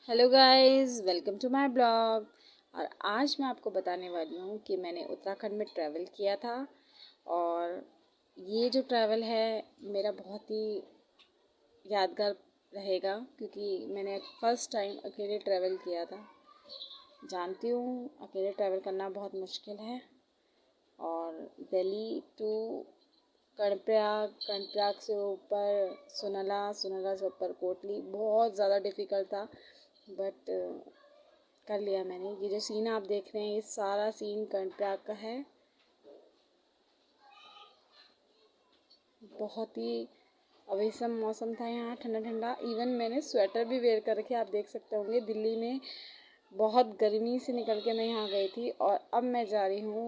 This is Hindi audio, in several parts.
Hello guys, welcome to my blog. और आज मैं आपको बताने वाली हूँ कि मैंने उत्तराखंड में ट्रैवल किया था। और ये जो ट्रैवल है मेरा बहुत ही यादगार रहेगा, क्योंकि मैंने फर्स्ट टाइम अकेले ट्रैवल किया था। जानती हूँ अकेले ट्रैवल करना बहुत मुश्किल है। और दिल्ली टू कर्णप्रयाग, कर्णप्रयाग से ऊपर सुनला, सुनला से ऊपर कोटली बहुत ज़्यादा डिफ़िकल्ट था। बट कर लिया मैंने। ये जो सीन आप देख रहे हैं ये सारा सीन कर्णप्रयाग का है। बहुत ही अवेसम मौसम था यहाँ, ठंडा ठंडा। इवन मैंने स्वेटर भी वेयर कर रखे, आप देख सकते होंगे। दिल्ली में बहुत गर्मी से निकल के मैं यहाँ गई थी और अब मैं जा रही हूँ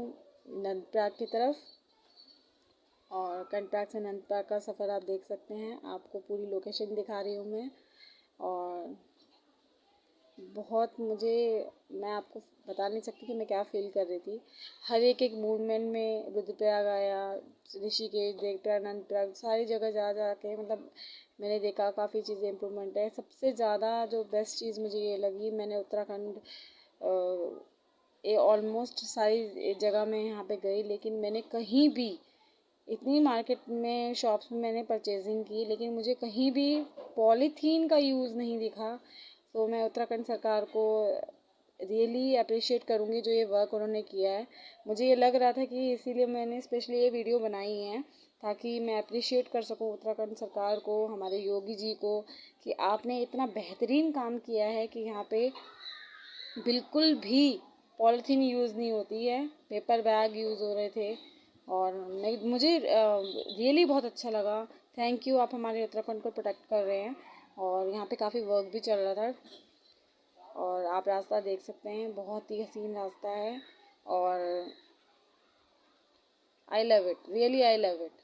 नंदप्रयाग की तरफ। और कर्णप्रयाग से नंदप्रयाग का सफ़र आप देख सकते हैं, आपको पूरी लोकेशन दिखा रही हूँ मैं। और बहुत मैं आपको बता नहीं सकती कि मैं क्या फ़ील कर रही थी। हर एक मूवमेंट में रुद्रप्रयाग आया, ऋषिकेश, देवप्रयाग, नंदप्रयाग, सारी जगह जा जा के मतलब मैंने देखा काफ़ी चीज़ें इम्प्रूवमेंट है। सबसे ज़्यादा जो बेस्ट चीज़ मुझे ये लगी, मैंने उत्तराखंड ये ऑलमोस्ट सारी जगह मैं यहाँ पे गई, लेकिन मैंने कहीं भी इतनी मार्केट में शॉप्स में मैंने परचेजिंग की, लेकिन मुझे कहीं भी पॉलीथीन का यूज़ नहीं दिखा। तो मैं उत्तराखंड सरकार को रियली अप्रिशिएट करूँगी जो ये वर्क उन्होंने किया है। मुझे ये लग रहा था कि इसीलिए मैंने स्पेशली ये वीडियो बनाई है, ताकि मैं अप्रिशिएट कर सकूँ उत्तराखंड सरकार को, हमारे योगी जी को, कि आपने इतना बेहतरीन काम किया है कि यहाँ पे बिल्कुल भी पॉलीथीन यूज़ नहीं होती है, पेपर बैग यूज़ हो रहे थे। और मुझे रियली बहुत अच्छा लगा। थैंक यू, आप हमारे उत्तराखंड को प्रोटेक्ट कर रहे हैं। और यहाँ पे काफ़ी वर्क भी चल रहा था। और आप रास्ता देख सकते हैं, बहुत ही हसीन रास्ता है। और I love it, really I love it.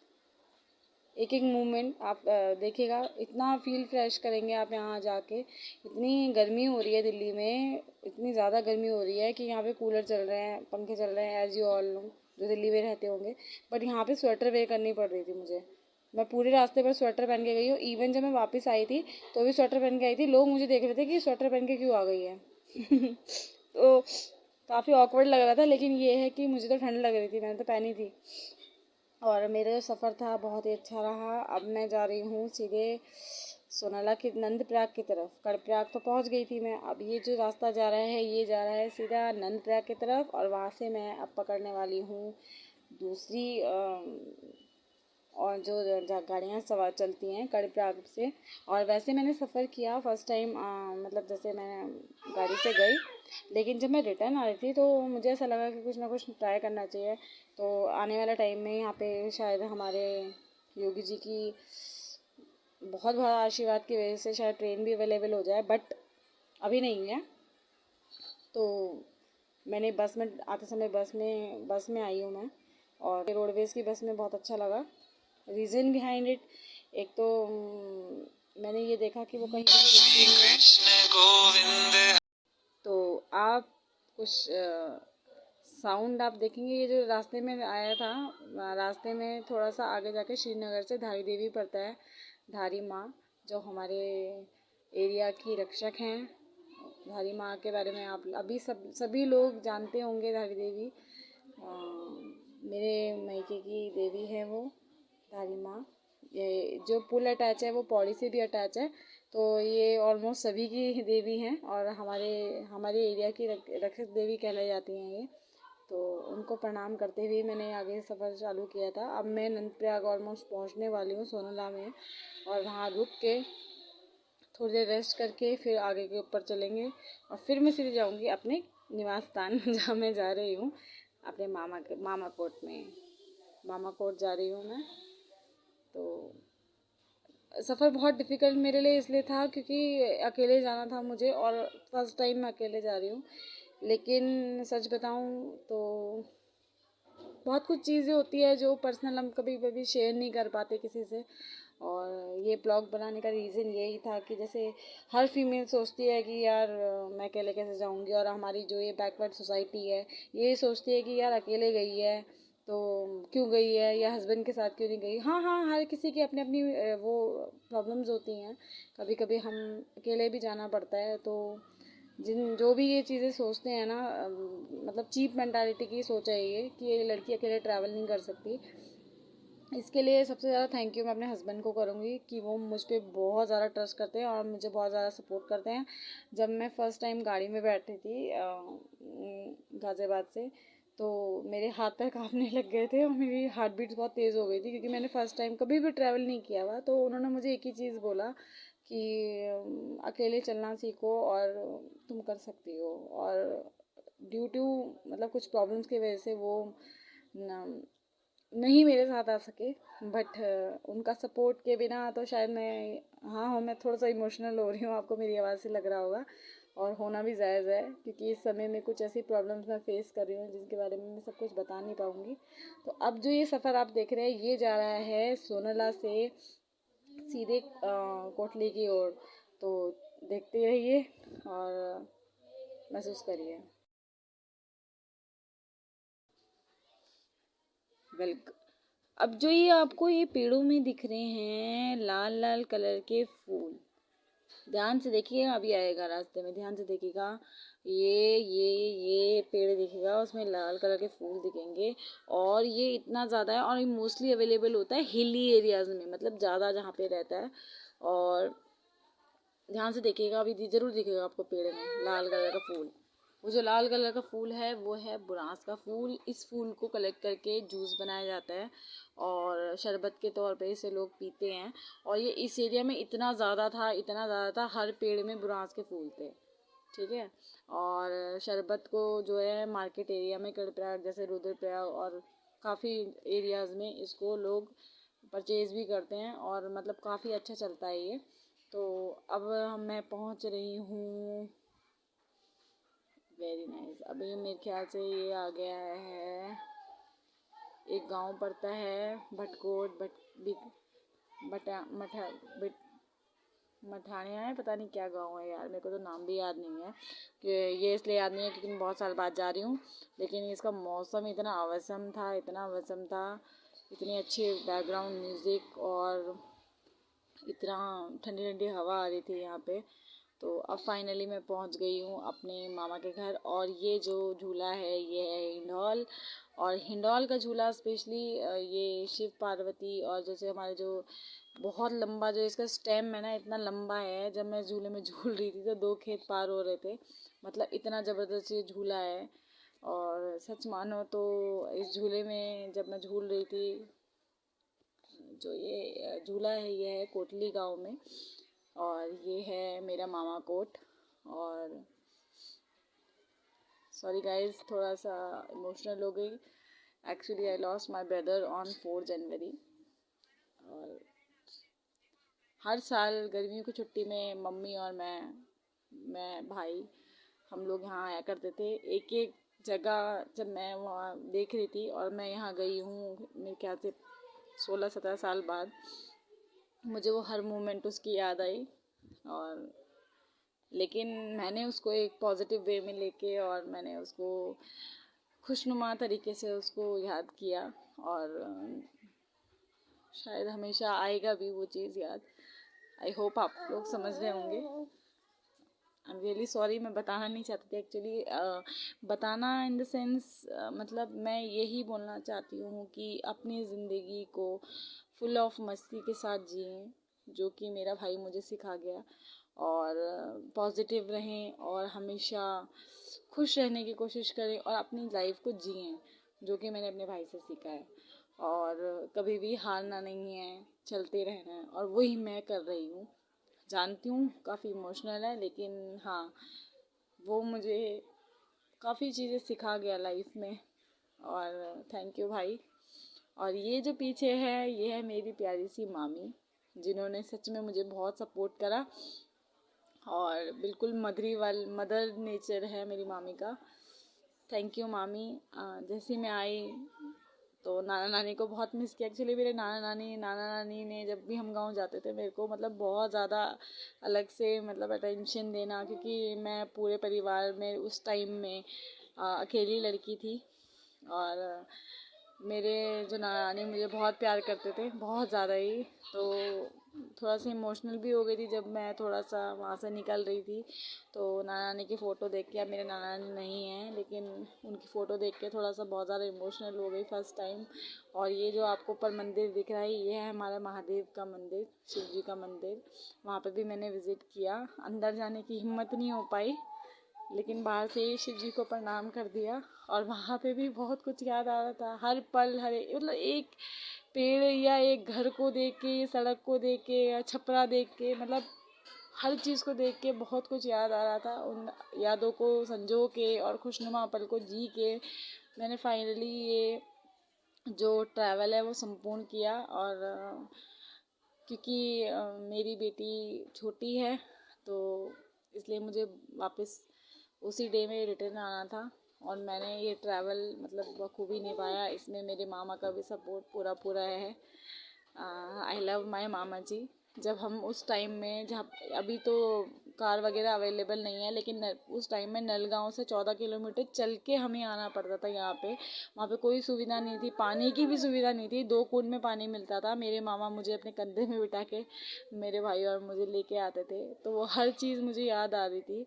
एक एक मूवमेंट आप देखिएगा, इतना फील फ्रेश करेंगे आप यहाँ जाके। इतनी गर्मी हो रही है दिल्ली में, इतनी ज़्यादा गर्मी हो रही है कि यहाँ पे कूलर चल रहे हैं, पंखे चल रहे हैं, एज यू ऑल नो, जो दिल्ली में रहते होंगे। बट यहाँ पे स्वेटर वेयर करनी पड़ रही थी मुझे। मैं पूरे रास्ते पर स्वेटर पहन के गई हूँ। इवन जब मैं वापस आई थी तो भी स्वेटर पहन के आई थी। लोग मुझे देख रहे थे कि स्वेटर पहन के क्यों आ गई है। तो काफ़ी ऑकवर्ड लग रहा था, लेकिन ये है कि मुझे तो ठंड लग रही थी, मैंने तो पहनी थी। और मेरा जो सफ़र था बहुत ही अच्छा रहा। अब मैं जा रही हूँ सीधे सोनाला की नंदप्रयाग की तरफ। कर्णप्रयाग तो पहुँच गई थी मैं। अब ये जो रास्ता जा रहा है ये जा रहा है सीधा नंदप्रयाग की तरफ, और वहाँ से मैं अब पकड़ने वाली हूँ दूसरी और जो गाड़ियाँ सवार चलती हैं कर्णप्रयाग से। और वैसे मैंने सफ़र किया फर्स्ट टाइम, मतलब जैसे मैं गाड़ी से गई, लेकिन जब मैं रिटर्न आ रही थी तो मुझे ऐसा लगा कि कुछ ना कुछ ट्राई करना चाहिए। तो आने वाला टाइम में यहाँ पे शायद हमारे योगी जी की बहुत बड़ा आशीर्वाद की वजह से शायद ट्रेन भी अवेलेबल हो जाए, बट अभी नहीं है। तो मैंने बस में आते समय बस में आई हूँ मैं। और रोडवेज़ की बस में बहुत अच्छा लगा। रीज़न बिहाइंड इट, एक तो मैंने ये देखा कि वो कहीं भी रुकती नहीं है। तो आप कुछ साउंड आप देखेंगे, ये जो रास्ते में आया था, रास्ते में थोड़ा सा आगे जाके श्रीनगर से धारी देवी पड़ता है। धारी माँ जो हमारे एरिया की रक्षक हैं। धारी माँ के बारे में आप अभी सभी लोग जानते होंगे। धारी देवी मेरे मायके की देवी है वो, धारी माँ। ये जो पुल अटैच है वो पौड़ी से भी अटैच है। तो ये ऑलमोस्ट सभी की देवी हैं, और हमारे एरिया की रक्षक देवी कहलाई जाती हैं ये। तो उनको प्रणाम करते हुए मैंने आगे सफ़र चालू किया था। अब मैं नंदप्रयाग ऑलमोस्ट पहुंचने वाली हूँ, सोनला में। और वहाँ रुक के थोड़ी देर रेस्ट करके फिर आगे के ऊपर चलेंगे, और फिर मैं सीधे जाऊँगी अपने निवास स्थान जहाँ मैं जा रही हूँ, अपने मामा कोट में। मामा कोट जा रही हूँ मैं। तो सफ़र बहुत डिफ़िकल्ट मेरे लिए इसलिए था क्योंकि अकेले जाना था मुझे, और फर्स्ट टाइम मैं अकेले जा रही हूँ। लेकिन सच बताऊँ तो बहुत कुछ चीज़ें होती है जो पर्सनल हम कभी कभी शेयर नहीं कर पाते किसी से। और ये ब्लॉग बनाने का रीज़न यही था कि जैसे हर फीमेल सोचती है कि यार मैं अकेले कैसे जाऊँगी, और हमारी जो ये बैकवर्ड सोसाइटी है ये सोचती है कि यार अकेले गई है तो क्यों गई है या हस्बैंड के साथ क्यों नहीं गई। हाँ हाँ, हर किसी की अपनी अपनी वो प्रॉब्लम्स होती हैं। कभी कभी हम अकेले भी जाना पड़ता है। तो जो भी ये चीज़ें सोचते हैं ना, मतलब चीप मेंटालिटी की सोच है ये कि ये लड़की अकेले ट्रैवल नहीं कर सकती। इसके लिए सबसे ज़्यादा थैंक यू मैं अपने हस्बैंड को करूँगी कि वो मुझ पर बहुत ज़्यादा ट्रस्ट करते हैं और मुझे बहुत ज़्यादा सपोर्ट करते हैं। जब मैं फ़र्स्ट टाइम गाड़ी में बैठी थी गाज़ियाबाद से, तो मेरे हाथ पैर काँपने लग गए थे और मेरी हार्ट बीट्स बहुत तेज़ हो गई थी, क्योंकि मैंने फ़र्स्ट टाइम कभी भी ट्रैवल नहीं किया हुआ। तो उन्होंने मुझे एक ही चीज़ बोला कि अकेले चलना सीखो और तुम कर सकती हो। और ड्यू टू मतलब कुछ प्रॉब्लम्स की वजह से वो नहीं मेरे साथ आ सके, बट उनका सपोर्ट के बिना तो शायद मैं, हाँ हो, मैं थोड़ा सा इमोशनल हो रही हूँ, आपको मेरी आवाज़ से लग रहा होगा, और होना भी जायज़ है, क्योंकि इस समय में कुछ ऐसी प्रॉब्लम्स मैं फेस कर रही हूँ जिनके बारे में मैं सब कुछ बता नहीं पाऊँगी। तो अब जो ये सफ़र आप देख रहे हैं ये जा रहा है सोनला से सीधे कोटली की ओर। तो देखते रहिए और महसूस करिए। वेलकम। अब जो ये आपको ये पेड़ों में दिख रहे हैं लाल लाल कलर के फूल, ध्यान से देखिएगा, अभी आएगा रास्ते में, ध्यान से देखिएगा। ये पेड़ दिखेगा, उसमें लाल कलर के फूल दिखेंगे। और ये इतना ज़्यादा है और ये मोस्टली अवेलेबल होता है हिली एरियाज में, मतलब ज़्यादा जहाँ पे रहता है। और ध्यान से देखिएगा, अभी जरूर दिखेगा आपको पेड़ में लाल कलर का फूल। वो जो लाल कलर का फूल है वो है बुरांस का फूल। इस फूल को कलेक्ट करके जूस बनाया जाता है और शरबत के तौर पे इसे लोग पीते हैं। और ये इस एरिया में इतना ज़्यादा था, इतना ज़्यादा था, हर पेड़ में बुरांस के फूल थे, ठीक है। और शरबत को जो है मार्केट एरिया में कर्णप्रयाग जैसे रुद्रप्रयाग और काफ़ी एरियाज़ में इसको लोग परचेज़ भी करते हैं और मतलब काफ़ी अच्छा चलता है ये। तो अब मैं पहुंच रही हूँ, वेरी नाइस। अभी मेरे ख्याल से ये आ गया है, एक गांव पड़ता है भटकोट बटा मठा मठानिया है, पता नहीं क्या गांव है यार, मेरे को तो नाम भी याद नहीं है, कि ये इसलिए याद नहीं है क्योंकि मैं बहुत साल बाद जा रही हूँ। लेकिन इसका मौसम इतना अवसम था, इतना अवसम था, इतनी अच्छी बैकग्राउंड म्यूज़िक और इतना ठंडी ठंडी हवा आ रही थी यहाँ पे। तो अब फाइनली मैं पहुँच गई हूँ अपने मामा के घर। और ये जो झूला है ये है हिंडौल। और हिंडौल का झूला स्पेशली ये शिव पार्वती, और जैसे हमारे जो बहुत लंबा जो इसका स्टेम है ना, इतना लंबा है, जब मैं झूले में झूल रही थी तो 2 खेत पार हो रहे थे, मतलब इतना ज़बरदस्त ये झूला है। और सच मानो तो इस झूले में जब मैं झूल रही थी, जो ये झूला है ये है कोटली गांव में, और ये है मेरा मामा कोट। और सॉरी गाइस, थोड़ा सा इमोशनल हो गई, actually I lost my brother on 4 जनवरी। और हर साल गर्मियों की छुट्टी में मम्मी और मैं भाई हम लोग यहाँ आया करते थे। एक एक जगह जब मैं वहाँ देख रही थी और मैं यहाँ गई हूँ मेरे ख्याल से 16-17 साल बाद, मुझे वो हर मोमेंट उसकी याद आई। और लेकिन मैंने उसको एक पॉजिटिव वे में लेके और मैंने उसको खुशनुमा तरीके से उसको याद किया। और शायद हमेशा आएगा भी वो चीज़ याद। आई होप आप लोग समझ रहे होंगे। आई एम रियली सॉरी, मैं बताना नहीं चाहती थी एक्चुअली। बताना इन द सेंस मतलब मैं यही बोलना चाहती हूँ कि अपनी ज़िंदगी को फुल ऑफ मस्ती के साथ जिएं, जो कि मेरा भाई मुझे सिखा गया। और पॉजिटिव रहें और हमेशा खुश रहने की कोशिश करें और अपनी लाइफ को जिएं, जो कि मैंने अपने भाई से सीखा है। और कभी भी हारना नहीं है, चलते रहना है, और वही मैं कर रही हूँ। जानती हूँ काफ़ी इमोशनल है, लेकिन हाँ, वो मुझे काफ़ी चीज़ें सिखा गया लाइफ में। और थैंक यू भाई। और ये जो पीछे है ये है मेरी प्यारी सी मामी, जिन्होंने सच में मुझे बहुत सपोर्ट करा। और बिल्कुल मदर नेचर है मेरी मामी का। थैंक यू मामी। जैसे मैं आई तो नाना नानी को बहुत मिस किया। एक्चुअली मेरे नाना नानी ने जब भी हम गांव जाते थे मेरे को मतलब बहुत ज़्यादा अलग से मतलब अटेंशन देना, क्योंकि मैं पूरे परिवार में उस टाइम में अकेली लड़की थी। और मेरे जो नानी मुझे बहुत प्यार करते थे, बहुत ज़्यादा ही। तो थोड़ा सा इमोशनल भी हो गई थी जब मैं थोड़ा सा वहाँ से निकल रही थी। तो नानी की फ़ोटो देख के, अब मेरे नानी नहीं हैं लेकिन उनकी फ़ोटो देख के थोड़ा सा बहुत ज़्यादा इमोशनल हो गई फर्स्ट टाइम। और ये जो आपको ऊपर मंदिर दिख रहा है, ये है हमारा महादेव का मंदिर, शिव जी का मंदिर। वहाँ पे भी मैंने विज़िट किया। अंदर जाने की हिम्मत नहीं हो पाई, लेकिन बाहर से ही शिव जी को प्रणाम कर दिया। और वहाँ पे भी बहुत कुछ याद आ रहा था, हर पल, हर मतलब एक पेड़ या एक घर को देख के, सड़क को देख के या छपरा देख के, मतलब हर चीज़ को देख के बहुत कुछ याद आ रहा था। उन यादों को संजो के और खुशनुमा पल को जी के मैंने फाइनली ये जो ट्रैवल है वो संपूर्ण किया। और क्योंकि मेरी बेटी छोटी है, तो इसलिए मुझे वापस उसी डे में रिटर्न आना था। और मैंने ये ट्रैवल मतलब बखूबी निभाया। इसमें मेरे मामा का भी सपोर्ट पूरा पूरा है। आई लव माई मामा जी। जब हम उस टाइम में, जहाँ अभी तो कार वगैरह अवेलेबल नहीं है, लेकिन उस टाइम में नलगांव से 14 किलोमीटर चल के हमें आना पड़ता था यहाँ पे। वहाँ पे कोई सुविधा नहीं थी, पानी की भी सुविधा नहीं थी। 2 कूंड में पानी मिलता था। मेरे मामा मुझे अपने कंधे में बिठा के मेरे भाई और मुझे लेके आते थे। तो वो हर चीज़ मुझे याद आ रही थी।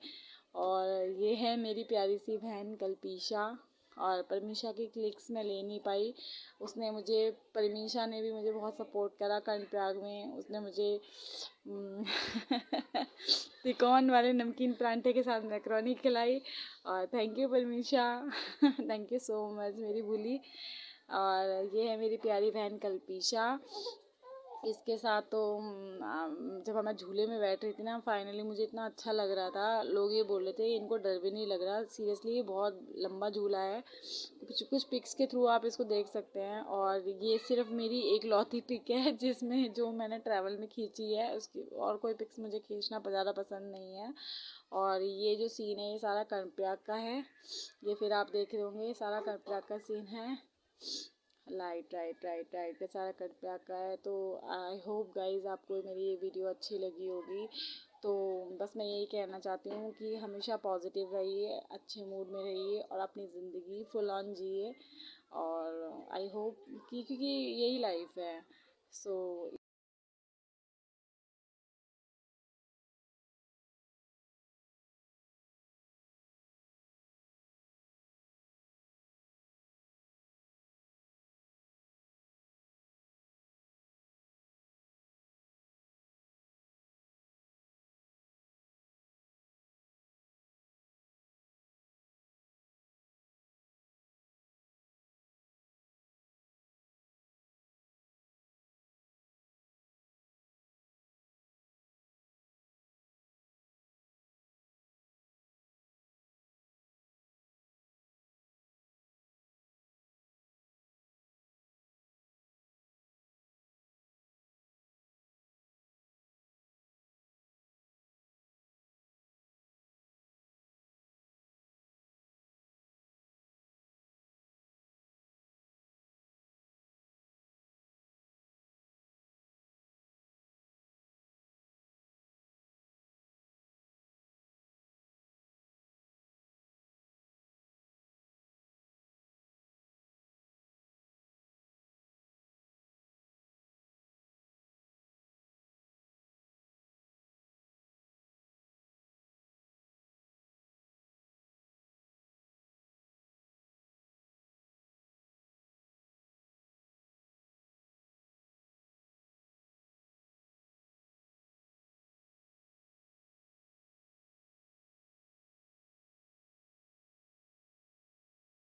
और ये है मेरी प्यारी सी बहन कल्पीशा। और परमीशा की क्लिक्स मैं ले नहीं पाई। उसने मुझे, परमीशा ने भी मुझे बहुत सपोर्ट करा कर्णप्रयाग में। उसने मुझे तिकोन वाले नमकीन परांठे के साथ मैकरोनी खिलाई। और thank you Parmisha. Thank you so much मेरी बुली। और ये है मेरी प्यारी बहन कल्पीशा। इसके साथ तो जब मैं झूले में बैठ रही थी ना, फाइनली मुझे इतना अच्छा लग रहा था। लोग ये बोल रहे थे इनको डर भी नहीं लग रहा। सीरियसली ये बहुत लंबा झूला है। कुछ पिक्स के थ्रू आप इसको देख सकते हैं। और ये सिर्फ मेरी एक लौती पिक है जिसमें जो मैंने ट्रैवल में खींची है। उसकी और कोई पिक्स मुझे खींचना ज़्यादा पसंद नहीं है। और ये जो सीन है ये सारा कर्णप्रयाग का है। ये फिर आप देख रहे होंगे, ये सारा कर्णप्रयाग का सीन है। राइट ये सारा कर्णप्रयाग का है। तो आई होप गाइज आपको मेरी ये वीडियो अच्छी लगी होगी। तो बस मैं यही कहना चाहती हूँ कि हमेशा पॉजिटिव रहिए, अच्छे मूड में रहिए और अपनी ज़िंदगी फुल ऑन जिए। और आई होप कि क्योंकि यही लाइफ है। सो